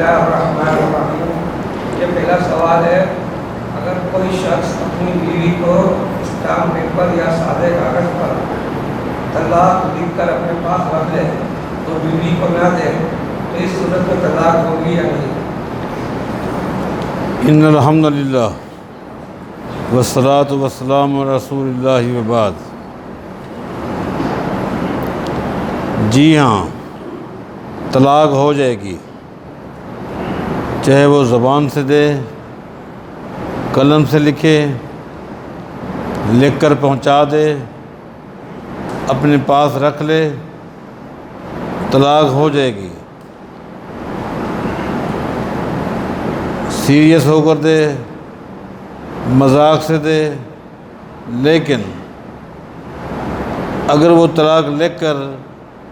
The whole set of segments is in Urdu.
اللہ الرحمن الرحیم۔ یہ پہلا سوال ہے، اگر کوئی شخص اپنی بیوی کو اسٹامپ پیپر یا سادے کاغذ پر طلاق لکھ کر اپنے پاس رکھ لے تو بیوی کو نہ دے تو اس صورت میں طلاق ہوگی یا نہیں؟ ان الحمد للہ والصلاۃ والسلام علی رسول اللہ وبعد۔ جی ہاں، طلاق ہو جائے گی، چاہے وہ زبان سے دے، قلم سے لکھے، لکھ کر پہنچا دے، اپنے پاس رکھ لے، طلاق ہو جائے گی۔ سیریس ہو کر دے، مذاق سے دے، لیکن اگر وہ طلاق لکھ کر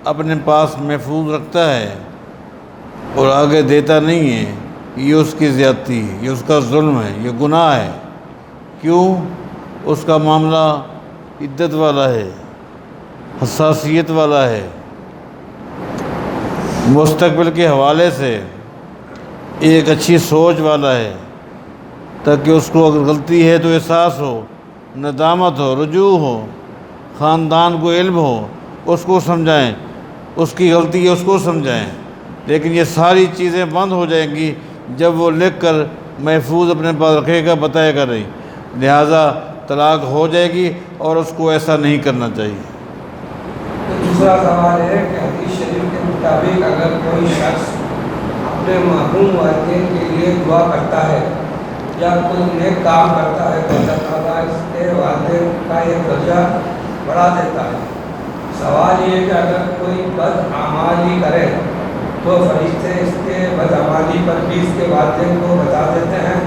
اپنے پاس محفوظ رکھتا ہے اور آگے دیتا نہیں ہے، یہ اس کی زیادتی ہے، یہ اس کا ظلم ہے، یہ گناہ ہے۔ کیوں؟ اس کا معاملہ عدت والا ہے، حساسیت والا ہے، مستقبل کے حوالے سے ایک اچھی سوچ والا ہے، تاکہ اس کو اگر غلطی ہے تو احساس ہو، ندامت ہو، رجوع ہو، خاندان کو علم ہو، اس کو سمجھائیں، اس کی غلطی ہے اس کو سمجھائیں۔ لیکن یہ ساری چیزیں بند ہو جائیں گی جب وہ لکھ کر محفوظ اپنے پاس رکھے گا، بتائے گا نہیں، لہٰذا طلاق ہو جائے گی اور اس کو ایسا نہیں کرنا چاہیے۔ دوسرا سوال ہے کہ حدیث شریف کے مطابق اگر کوئی شخص اپنے مرحوم والدین کے لیے دعا کرتا ہے یا کوئی نیک کام کرتا ہے تو اللہ تعالیٰ اس کے والدین کا ایک درجہ بڑھا دیتا ہے۔ سوال یہ ہے کہ اگر کوئی بدعمالی کرے تو فرشتے اس کے بدعمالی پر بھی اس کے والدین کو بتا دیتے ہیں؟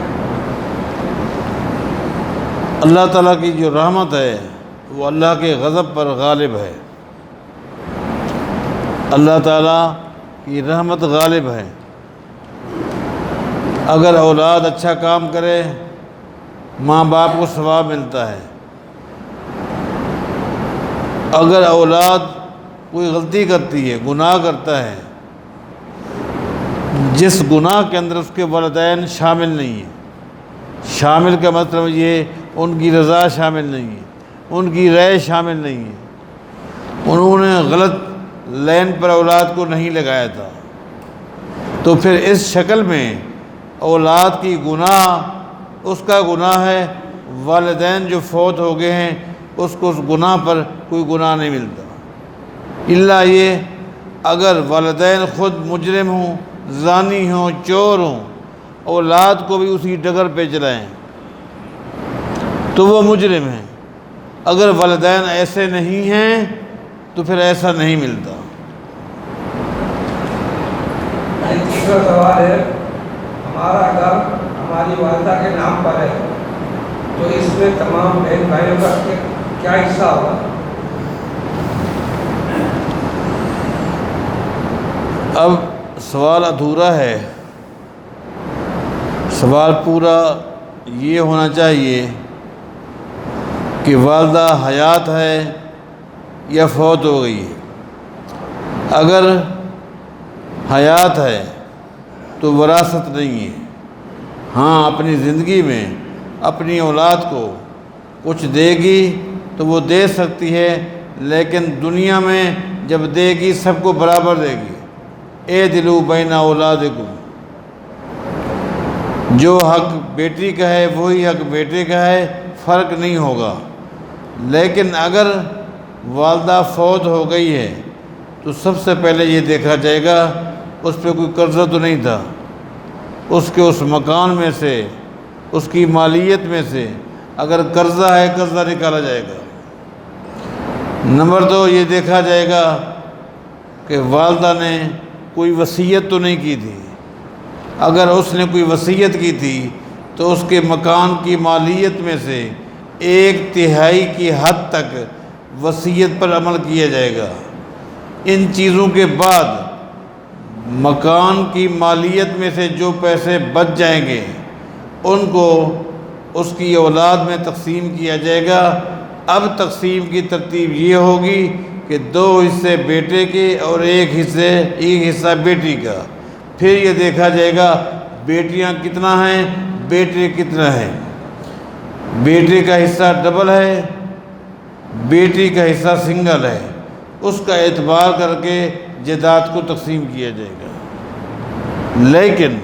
اللہ تعالیٰ کی جو رحمت ہے وہ اللہ کے غضب پر غالب ہے۔ اللہ تعالیٰ کی رحمت غالب ہے۔ اگر اولاد اچھا کام کرے، ماں باپ کو ثواب ملتا ہے۔ اگر اولاد کوئی غلطی کرتی ہے، گناہ کرتا ہے، جس گناہ کے اندر اس کے والدین شامل نہیں ہیں، شامل کا مطلب یہ ان کی رضا شامل نہیں ہے، ان کی رائے شامل نہیں ہے، انہوں نے غلط لین پر اولاد کو نہیں لگایا تھا، تو پھر اس شکل میں اولاد کی گناہ اس کا گناہ ہے، والدین جو فوت ہو گئے ہیں اس کو اس گناہ پر کوئی گناہ نہیں ملتا، الا یہ اگر والدین خود مجرم ہوں، زانی ہوں، چور ہوں، اولاد کو بھی اسی ڈگر پہ چلائیں تو وہ مجرم ہیں۔ اگر والدین ایسے نہیں ہیں تو پھر ایسا نہیں ملتا۔ تیسرا سوال ہے، ہمارا گھر ہماری والدہ کے نام پر ہے تو اس میں تمام بہن بھائیوں کا کیا حصہ ہوگا؟ اب سوال ادھورا ہے، سوال پورا یہ ہونا چاہیے کہ والدہ حیات ہے یا فوت ہو گئی ہے۔ اگر حیات ہے تو وراثت نہیں ہے، ہاں اپنی زندگی میں اپنی اولاد کو کچھ دے گی تو وہ دے سکتی ہے، لیکن دنیا میں جب دے گی سب کو برابر دے گی۔ اعدلوا بین اولادکم، جو حق بیٹی کا ہے وہی حق بیٹے کا ہے، فرق نہیں ہوگا۔ لیکن اگر والدہ فوت ہو گئی ہے تو سب سے پہلے یہ دیکھا جائے گا اس پہ کوئی قرضہ تو نہیں تھا، اس کے اس مکان میں سے، اس کی مالیت میں سے اگر قرضہ ہے، قرضہ نکالا جائے گا۔ نمبر 2 یہ دیکھا جائے گا کہ والدہ نے کوئی وصیت تو نہیں کی تھی، اگر اس نے کوئی وصیت کی تھی تو اس کے مکان کی مالیت میں سے 1/3 کی حد تک وصیت پر عمل کیا جائے گا۔ ان چیزوں کے بعد مکان کی مالیت میں سے جو پیسے بچ جائیں گے ان کو اس کی اولاد میں تقسیم کیا جائے گا۔ اب تقسیم کی ترتیب یہ ہوگی کہ 2 حصے بیٹے کے اور ایک حصہ بیٹی کا، پھر یہ دیکھا جائے گا بیٹیاں کتنا ہیں، بیٹے کتنا ہیں۔ بیٹے کا حصہ ڈبل ہے، بیٹی کا حصہ سنگل ہے، اس کا اعتبار کر کے جائیداد کو تقسیم کیا جائے گا۔ لیکن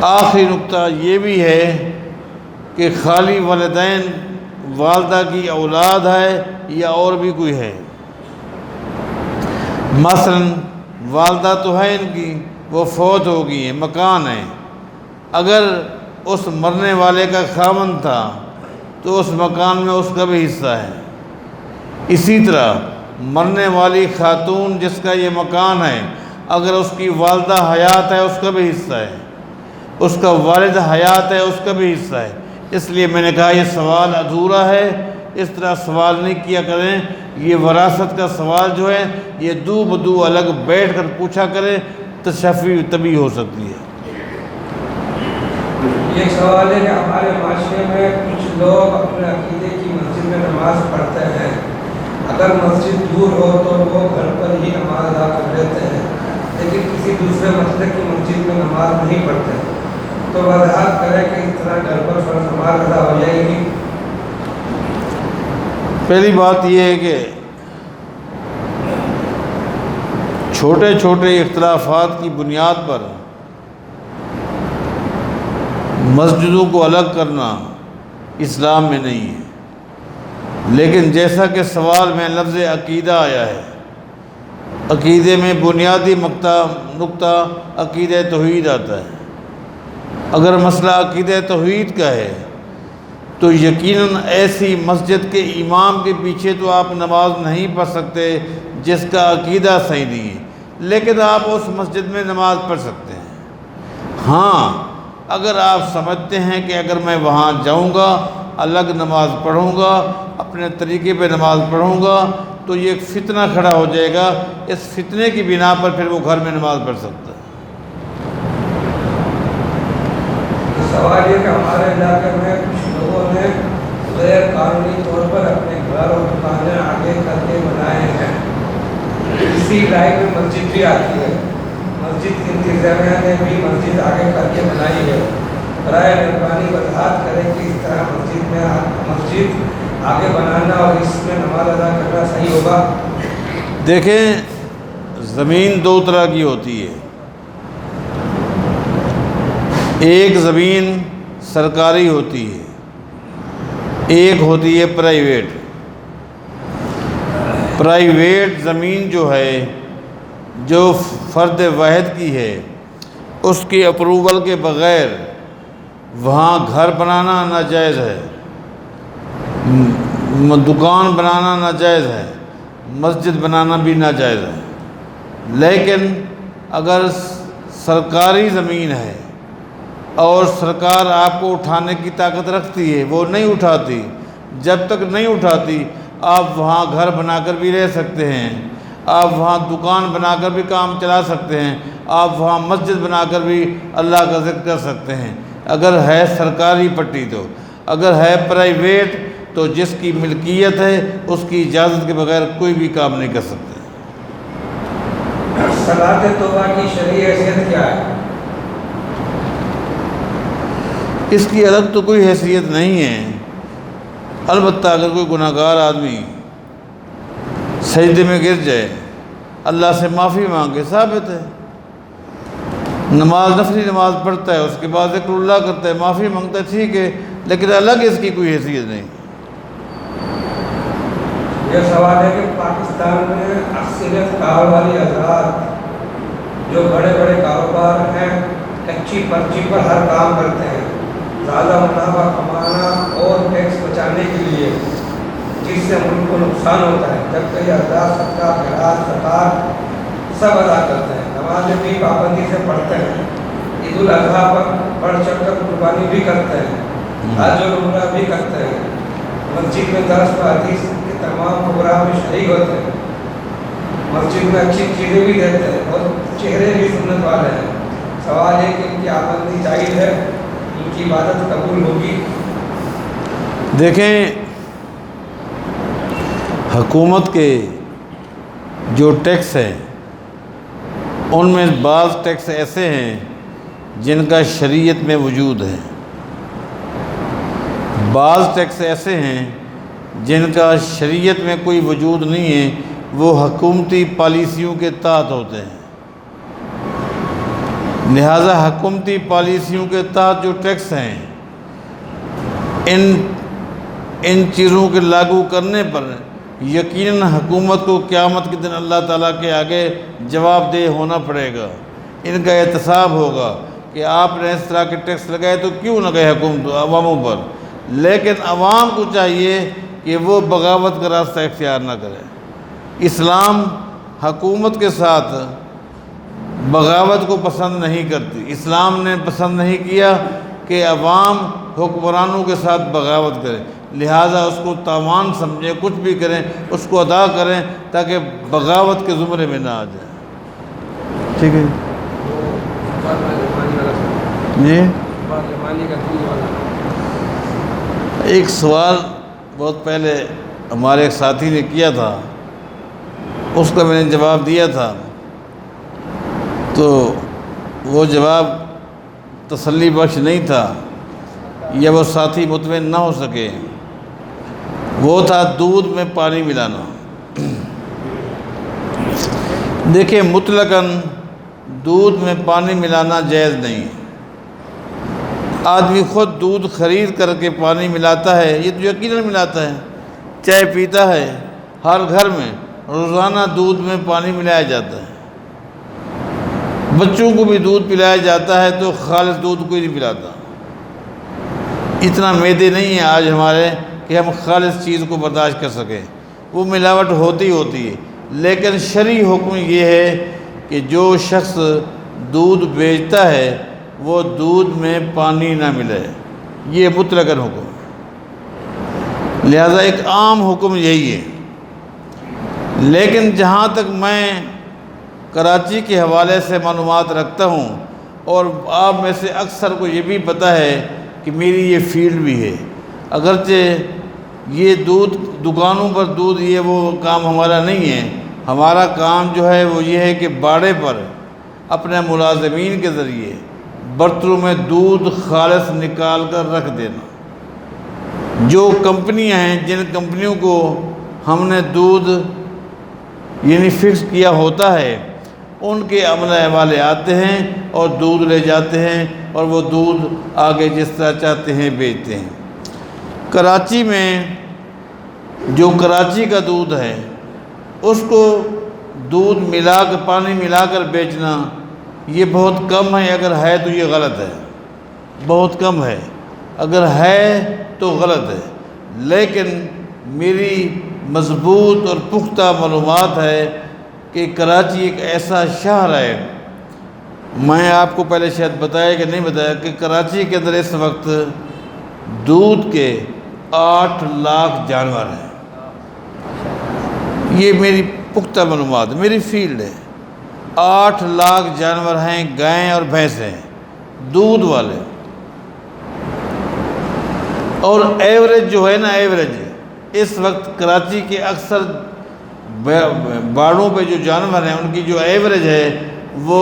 آخری نقطہ یہ بھی ہے کہ خالی والدین والدہ کی اولاد ہے یا اور بھی کوئی ہے۔ مثلا والدہ تو ہے ان کی، وہ فوت ہو گئی ہیں، مکان ہے، اگر اس مرنے والے کا خاوند تھا تو اس مکان میں اس کا بھی حصہ ہے۔ اسی طرح مرنے والی خاتون جس کا یہ مکان ہے، اگر اس کی والدہ حیات ہے اس کا بھی حصہ ہے، اس کا والد حیات ہے اس کا بھی حصہ ہے۔ اس لیے میں نے کہا یہ سوال ادھورا ہے، اس طرح سوال نہیں کیا کریں۔ یہ وراثت کا سوال جو ہے یہ دو بدو الگ بیٹھ کر پوچھا کریں، تشفی تبھی ہو سکتی ہے۔ یہ سوال ہے کہ ہمارے معاشرے میں کچھ لوگ اپنے عقیدے کی مسجد میں نماز پڑھتے ہیں، اگر مسجد دور ہو تو وہ گھر پر ہی نماز ادا کر لیتے ہیں، لیکن کسی دوسرے مسجد کی مسجد میں نماز نہیں پڑھتے، تو وضاحت کریں کہ اس طرح گھر پر فرض نماز ادا ہو جائے گی۔ پہلی بات یہ ہے کہ چھوٹے چھوٹے اختلافات کی بنیاد پر مسجدوں کو الگ کرنا اسلام میں نہیں ہے۔ لیکن جیسا کہ سوال میں لفظ عقیدہ آیا ہے، عقیدے میں بنیادی نقطہ عقیدہ توحید آتا ہے۔ اگر مسئلہ عقیدہ توحید کا ہے تو یقیناً ایسی مسجد کے امام کے پیچھے تو آپ نماز نہیں پڑھ سکتے جس کا عقیدہ صحیح نہیں ہے، لیکن آپ اس مسجد میں نماز پڑھ سکتے ہیں۔ ہاں، اگر آپ سمجھتے ہیں کہ اگر میں وہاں جاؤں گا الگ نماز پڑھوں گا، اپنے طریقے پہ نماز پڑھوں گا تو یہ ایک فتنہ کھڑا ہو جائے گا، اس فتنے کی بنا پر پھر وہ گھر میں نماز پڑھ سکتا ہے۔ سوال یہ کہ ہمارے علاقے میں کچھ لوگوں نے غیر قانونی طور پر اپنے گھر اور دکانیں آگے کر کے بنائے ہیں، اسی لائن میں مسجد بھی آتی ہے، مسجد کی انتظامیہ نے بھی مسجد آگے کر کے بنائی ہے، برائے مہربانی وضاحت کریں کہ اس طرح مسجد آگے بنانا اور اس میں نماز ادا کرنا صحیح ہوگا؟ دیکھیں، زمین دو طرح کی ہوتی ہے، ایک زمین سرکاری ہوتی ہے، ایک ہوتی ہے پرائیویٹ۔ پرائیویٹ زمین جو ہے جو فرد واحد کی ہے، اس کی اپروول کے بغیر وہاں گھر بنانا ناجائز ہے، دکان بنانا ناجائز ہے، مسجد بنانا بھی ناجائز ہے۔ لیکن اگر سرکاری زمین ہے اور سرکار آپ کو اٹھانے کی طاقت رکھتی ہے، وہ نہیں اٹھاتی، جب تک نہیں اٹھاتی آپ وہاں گھر بنا کر بھی رہ سکتے ہیں، آپ وہاں دکان بنا کر بھی کام چلا سکتے ہیں، آپ وہاں مسجد بنا کر بھی اللہ کا ذکر کر سکتے ہیں، اگر ہے سرکاری پٹی تو۔ اگر ہے پرائیویٹ تو جس کی ملکیت ہے اس کی اجازت کے بغیر کوئی بھی کام نہیں کر سکتے۔ صلاۃ توبہ کی شرعی حیثیت کیا ہے؟ اس کی الگ تو کوئی حیثیت نہیں ہے، البتہ اگر کوئی گناہ گار آدمی سجدے میں گر جائے، اللہ سے معافی مانگے، ثابت ہے۔ نماز نفلی نماز پڑھتا ہے، اس کے بعد ذکر اللہ کرتا ہے، معافی مانگتا ہے، ٹھیک ہے، لیکن الگ اس کی کوئی حیثیت نہیں۔ یہ سوال ہے کہ پاکستان میں اکثریت کاروباری حضرات جو بڑے بڑے کاروبار ہیں کچی پرچی پر ہر کام کرتے ہیں، زیادہ منافع کمانا اور ٹیکس بچانے کے لیے، جس سے ملک کو نقصان ہوتا ہے، جبکہ یہ ادا صدقہ خیرات زکوٰۃ سب ادا کرتے ہیں، نمازیں بھی پابندی سے پڑھتے ہیں، عید الاضحیٰ پر بڑھ چڑھ کر قربانی بھی کرتے ہیں، حج اور عمرہ بھی کرتے ہیں، مسجد میں درس و حدیث کے تمام پروگرام میں شریک ہوتے ہیں، مسجد میں اچھی چیزیں بھی دیتے ہیں اور چہرے بھی سنت والے ہیں۔ سوال ہے کہ ان کی آمدنی جائز ہے، ان کی عبادت قبول ہوگی؟ دیکھیں، حکومت کے جو ٹیکس ہیں ان میں بعض ٹیکس ایسے ہیں جن کا شریعت میں وجود ہے، بعض ٹیکس ایسے ہیں جن کا شریعت میں کوئی وجود نہیں ہے، وہ حکومتی پالیسیوں کے تحت ہوتے ہیں۔ لہذا حکومتی پالیسیوں کے تحت جو ٹیکس ہیں، ان چیزوں کے لاگو کرنے پر یقیناً حکومت کو قیامت کے دن اللہ تعالیٰ کے آگے جواب دہ ہونا پڑے گا۔ ان کا احتساب ہوگا کہ آپ نے اس طرح کے ٹیکس لگائے تو کیوں لگائے حکومت عواموں پر، لیکن عوام کو چاہیے کہ وہ بغاوت کا راستہ اختیار نہ کرے۔ اسلام حکومت کے ساتھ بغاوت کو پسند نہیں کرتی۔ اسلام نے پسند نہیں کیا کہ عوام حکمرانوں کے ساتھ بغاوت کرے، لہٰذا اس کو تاوان سمجھیں، کچھ بھی کریں اس کو ادا کریں تاکہ بغاوت کے زمرے میں نہ آ جائے۔ ٹھیک ہے جی۔ ایک سوال بہت پہلے ہمارے ایک ساتھی نے کیا تھا، اس کا میں نے جواب دیا تھا، تو وہ جواب تسلی بخش نہیں تھا یا وہ ساتھی مطمئن نہ ہو سکے۔ وہ تھا دودھ میں پانی ملانا۔ دیکھیں مطلقاً دودھ میں پانی ملانا جائز نہیں۔ آدمی خود دودھ خرید کر کے پانی ملاتا ہے، یہ تو یقیناً ملاتا ہے، چائے پیتا ہے، ہر گھر میں روزانہ دودھ میں پانی ملایا جاتا ہے، بچوں کو بھی دودھ پلایا جاتا ہے، تو خالص دودھ کوئی نہیں پلاتا۔ اتنا معدے نہیں ہیں آج ہمارے کہ ہم خالص چیز کو برداشت کر سکیں، وہ ملاوٹ ہوتی ہے۔ لیکن شرعی حکم یہ ہے کہ جو شخص دودھ بیچتا ہے وہ دودھ میں پانی نہ ملے، یہ مطلقاً حکم ہے۔ لہذا ایک عام حکم یہی ہے۔ لیکن جہاں تک میں کراچی کے حوالے سے معلومات رکھتا ہوں، اور آپ میں سے اکثر کو یہ بھی پتہ ہے کہ میری یہ فیلڈ بھی ہے، اگرچہ یہ دودھ دکانوں پر دودھ یہ وہ کام ہمارا نہیں ہے، ہمارا کام جو ہے وہ یہ ہے کہ باڑے پر اپنے ملازمین کے ذریعے برتنوں میں دودھ خالص نکال کر رکھ دینا۔ جو کمپنیاں ہیں، جن کمپنیوں کو ہم نے دودھ یعنی فکس کیا ہوتا ہے، ان کے عملے والے آتے ہیں اور دودھ لے جاتے ہیں، اور وہ دودھ آگے جس طرح چاہتے ہیں بیچتے ہیں۔ کراچی میں جو کراچی کا دودھ ہے، اس کو دودھ ملا کر پانی ملا کر بیچنا یہ بہت کم ہے، اگر ہے تو یہ غلط ہے، بہت کم ہے، اگر ہے تو غلط ہے۔ لیکن میری مضبوط اور پختہ معلومات ہے کہ کراچی ایک ایسا شہر ہے، میں آپ کو پہلے شاید بتایا کہ نہیں بتایا کہ کراچی کے اندر اس وقت دودھ کے 8 لاکھ جانور ہیں۔ یہ میری پختہ معلومات، میری فیلڈ ہے۔ 8 لاکھ جانور ہیں، گائیں اور بھینسیں دودھ والے، اور ایوریج جو ہے نا، ایوریج اس وقت کراچی کے اکثر باڑوں پہ جو جانور ہیں ان کی جو ایوریج ہے وہ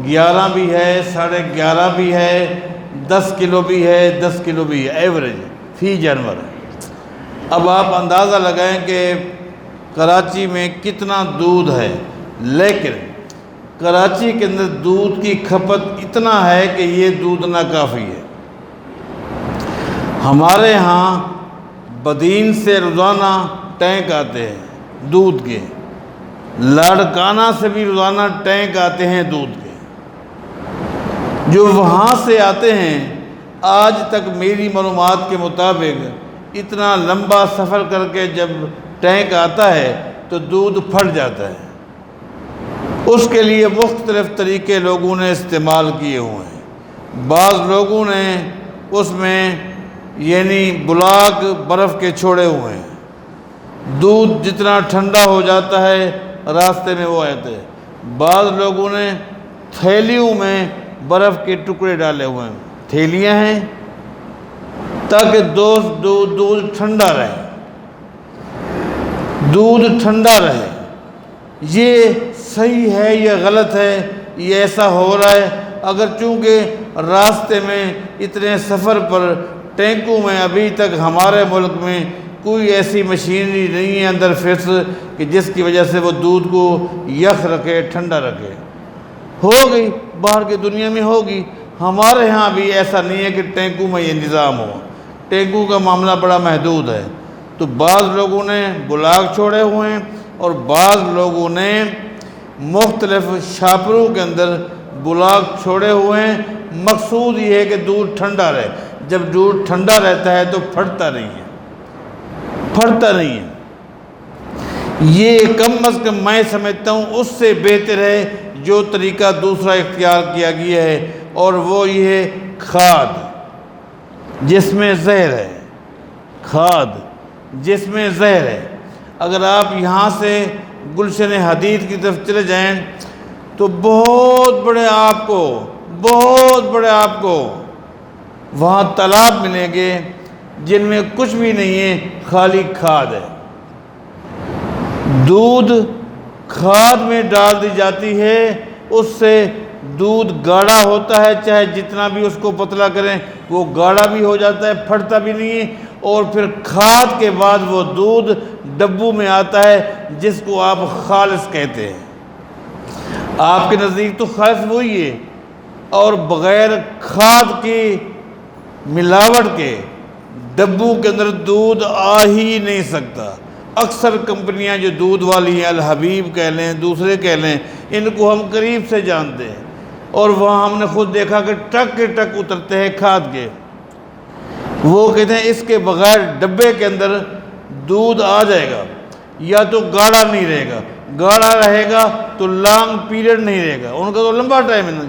11 بھی ہے، 11.5 بھی ہے، 10 کلو بھی ہے، 10 کلو بھی ہے، ایوریج فی جانور۔ اب آپ اندازہ لگائیں کہ کراچی میں کتنا دودھ ہے، لیکن کراچی کے اندر دودھ کی کھپت اتنا ہے کہ یہ دودھ ناکافی ہے۔ ہمارے ہاں بدین سے روزانہ ٹینک آتے ہیں دودھ کے، لاڑکانہ سے بھی روزانہ ٹینک آتے ہیں دودھ کے۔ جو وہاں سے آتے ہیں، آج تک میری معلومات کے مطابق اتنا لمبا سفر کر کے جب ٹینک آتا ہے تو دودھ پھٹ جاتا ہے۔ اس کے لیے مختلف طریقے لوگوں نے استعمال کیے ہوئے ہیں۔ بعض لوگوں نے اس میں یعنی بلاک برف کے چھوڑے ہوئے ہیں، دودھ جتنا ٹھنڈا ہو جاتا ہے راستے میں وہ آتے ہیں۔ بعض لوگوں نے تھیلیوں میں برف کے ٹکڑے ڈالے ہوئے ہیں، تھیلیاں ہیں تاکہ دودھ ٹھنڈا رہے، دودھ ٹھنڈا رہے۔ یہ صحیح ہے یا غلط ہے، یہ ایسا ہو رہا ہے۔ اگر چونکہ راستے میں اتنے سفر پر ٹینکوں میں ابھی تک ہمارے ملک میں کوئی ایسی مشینری نہیں ہے اندر فکس کہ جس کی وجہ سے وہ دودھ کو یخ رکھے، ٹھنڈا رکھے۔ ہوگی باہر کی دنیا میں ہوگی، ہمارے ہاں بھی ایسا نہیں ہے کہ ٹینکوں میں یہ نظام ہو۔ ٹینکوں کا معاملہ بڑا محدود ہے۔ تو بعض لوگوں نے بلاگ چھوڑے ہوئے ہیں اور بعض لوگوں نے مختلف شاپروں کے اندر بلاگ چھوڑے ہوئے ہیں۔ مقصود یہ ہے کہ دودھ ٹھنڈا رہے۔ جب دودھ ٹھنڈا رہتا ہے تو پھٹتا نہیں ہے، پھٹتا نہیں ہے۔ یہ کم از کم میں سمجھتا ہوں اس سے بہتر ہے جو طریقہ دوسرا اختیار کیا گیا ہے، اور وہ یہ ہے کھاد جس میں زہر ہے، کھاد جس میں زہر ہے۔ اگر آپ یہاں سے گلشن حدید کی طرف چلے جائیں تو بہت بڑے آپ کو وہاں تالاب ملیں گے جن میں کچھ بھی نہیں ہے، خالی کھاد ہے۔ دودھ کھاد میں ڈال دی جاتی ہے، اس سے دودھ گاڑھا ہوتا ہے، چاہے جتنا بھی اس کو پتلا کریں وہ گاڑھا بھی ہو جاتا ہے، پھٹتا بھی نہیں ہے۔ اور پھر کھاد کے بعد وہ دودھ ڈبوں میں آتا ہے جس کو آپ خالص کہتے ہیں۔ آپ کے نزدیک تو خالص وہی ہے، اور بغیر کھاد کی ملاوٹ کے ڈبوں کے اندر دودھ آ ہی نہیں سکتا۔ اکثر کمپنیاں جو دودھ والی ہیں، الحبیب کہہ لیں، دوسرے کہہ لیں، ان کو ہم قریب سے جانتے ہیں، اور وہاں ہم نے خود دیکھا کہ ٹرک کے ٹرک اترتے ہیں کھاد کے۔ وہ کہتے ہیں اس کے بغیر ڈبے کے اندر دودھ آ جائے گا، یا تو گاڑھا نہیں رہے گا، گاڑھا رہے گا تو لانگ پیریڈ نہیں رہے گا، ان کا تو لمبا ٹائم ہے نا۔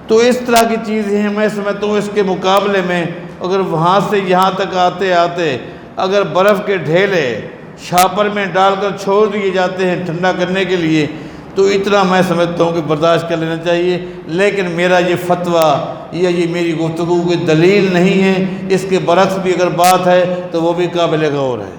تو اس طرح کی چیزیں ہیں۔ میں سمجھتا ہوں اس کے مقابلے میں اگر وہاں سے یہاں تک آتے آتے اگر برف کے ڈھیلے شاپر میں ڈال کر چھوڑ دیے جاتے ہیں ٹھنڈا کرنے کے لیے، تو اتنا میں سمجھتا ہوں کہ برداشت کر لینا چاہیے۔ لیکن میرا یہ فتویٰ یا یہ میری گفتگو کی دلیل نہیں ہے، اس کے برعکس بھی اگر بات ہے تو وہ بھی قابل غور ہے۔